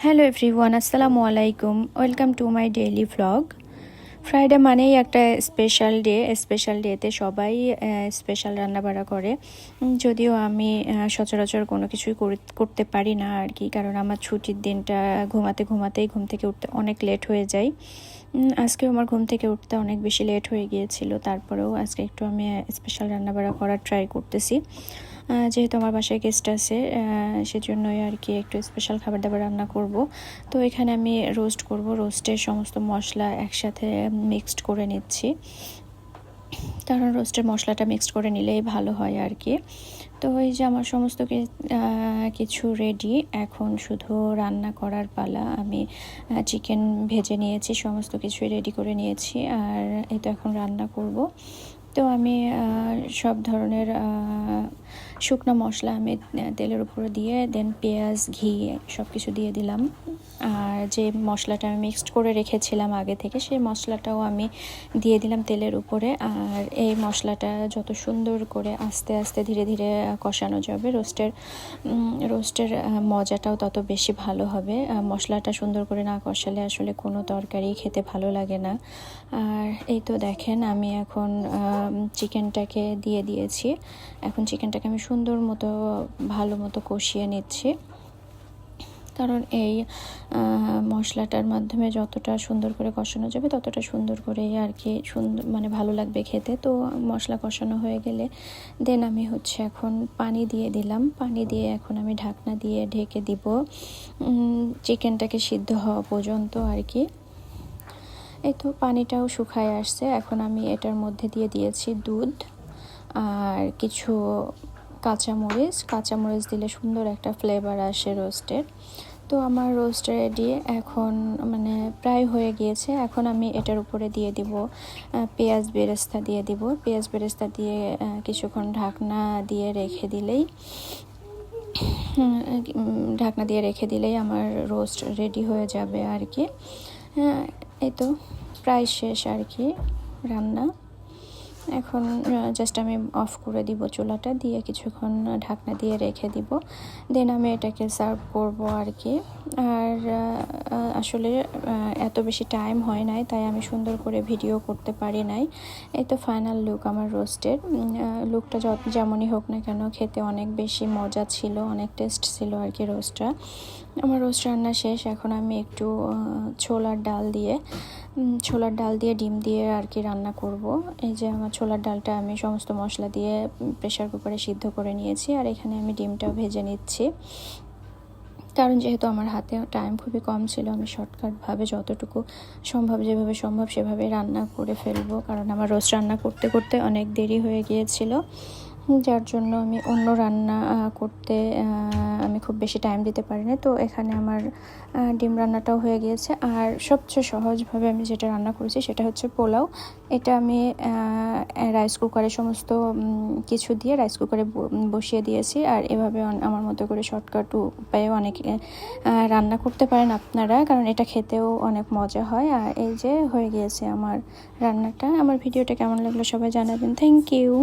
Hello everyone, আসসালামু আলাইকুম। Welcome to my daily vlog. Friday মানেই একটা স্পেশাল ডেতে সবাই স্পেশাল রান্নাবাড়া করে। যদিও আমি সচরাচর কোনো কিছুই করতে পারি না আর কি, কারণ আমার ছুটির দিনটা ঘুমাতেই ঘুম থেকে উঠতে অনেক লেট হয়ে যায়। আজকেও আমার ঘুম থেকে উঠতে অনেক বেশি লেট হয়ে গিয়েছিল, তারপরেও আজকে একটু আমি স্পেশাল রান্নাবাড়া করার ট্রাই করতেছি। যেহেতু আমার বাসায় গেস্ট আছে, সেজন্যই আর কি একটু স্পেশাল খাবার দাবার রান্না করব। তো এখানে আমি রোস্ট করব। রোস্টের সমস্ত মশলা একসাথে মিক্সড করে নিচ্ছি, কারণ রোস্টের মশলাটা মিক্সড করে নিলেই ভালো হয় আর কি। তো এই যে আমার সমস্ত কিছু রেডি, এখন শুধু রান্না করার পালা। আমি চিকেন ভেজে নিয়েছি, সমস্ত কিছুই রেডি করে নিয়েছি, আর এই তো এখন রান্না করব। তো আমি সব ধরনের শুকনো মশলা আমি তেলের উপরে দিয়ে দেন পেঁয়াজ, ঘি সব কিছু দিয়ে দিলাম। আর যে মশলাটা আমি মিক্সড করে রেখেছিলাম আগে থেকে, সেই মশলাটাও আমি দিয়ে দিলাম তেলের উপরে। আর এই মশলাটা যত সুন্দর করে আস্তে আস্তে ধীরে ধীরে কষানো যাবে, রোস্টের মজাটাও তত বেশি ভালো হবে। মশলাটা সুন্দর করে না কষালে আসলে কোনো তরকারি খেতে ভালো লাগে না। আর এই তো দেখেন, আমি এখন চিকেনটাকে দিয়ে দিয়েছি। এখন চিকেনটাকে আমি ভালো মতো কষিয়ে নিচ্ছি, কারণ এই মশলাটার মাধ্যমে যতটা সুন্দর করে কষানো যাবে ততটা সুন্দর করে আর কি ভালো লাগবে খেতে। তো মশলা কষানো হয়ে গেলে দেন আমি এখন পানি দিয়ে দিলাম। পানি দিয়ে এখন আমি ঢাকনা দিয়ে ঢেকে দিব চিকেনটাকে সিদ্ধ হওয়া পর্যন্ত আর কি। এই তো পানিটাও শুকায় আসছে। এখন আমি এটার মধ্যে দিয়ে দিয়েছি দুধ আর কিছু কাঁচামরিচ দিলে সুন্দর একটা ফ্লেভার আসে রোস্টের। তো আমার রোস্ট রেডি, এখন প্রায় হয়ে গিয়েছে। এখন আমি এটার উপরে দিয়ে দিব পেঁয়াজ বেরেস্তা দিয়ে কিছুক্ষণ ঢাকনা দিয়ে রেখে দিলেই আমার রোস্ট রেডি হয়ে যাবে আর কি। এই তো প্রায় শেষ আর কি রান্না। এখন জাস্ট আমি অফ করে দিব চুলাটা, দিয়ে কিছুক্ষণ ঢাকনা দিয়ে রেখে দিব। দেন আমি এটাকে সার্ভ করব আর কি। আর আসলে এত বেশি টাইম হয় নাই, তাই আমি সুন্দর করে ভিডিও করতে পারি নাই। এই তো ফাইনাল লুক আমার রোস্টের। লুকটা যেমনই হোক না কেন, খেতে অনেক বেশি মজা ছিল, অনেক টেস্ট ছিল আর কি রোস্টটা। আমার রোস্ট রান্না শেষ। এখন আমি একটু ছোলার ডাল দিয়ে ডিম দিয়ে আর কি রান্না করব। এই যে আমার ছোলার ডালটা আমি সমস্ত মশলা দিয়ে প্রেসার কুকারে সিদ্ধ করে নিয়েছি, আর এখানে আমি ডিমটাও ভেজে নিচ্ছি। কারণ যেহেতু আমার হাতে টাইম খুবই কম ছিল, আমি শর্টকাটভাবে যতটুকু যেভাবে সম্ভব সেভাবে রান্না করে ফেলবো, কারণ আমার রোস্ট রান্না করতে করতে অনেক দেরি হয়ে গিয়েছিল, যার জন্য আমি অন্য রান্না করতে আমি খুব বেশি টাইম দিতে পারিনি। তো এখানে আমার ডিম রান্নাটাও হয়ে গিয়েছে। আর সবচেয়ে সহজভাবে আমি যেটা রান্না করেছি সেটা হচ্ছে পোলাও। এটা আমি রাইস কুকারে সমস্ত কিছু দিয়ে রাইস কুকারে বসিয়ে দিয়েছি। আর এভাবে আমার মতো করে শর্টকাট উপায়েও অনেকে রান্না করতে পারেন আপনারা, কারণ এটা খেতেও অনেক মজা হয়। আর এই যে হয়ে গিয়েছে আমার রান্নাটা। আমার ভিডিওটা কেমন লাগলো সবাই জানাবেন। Thank you.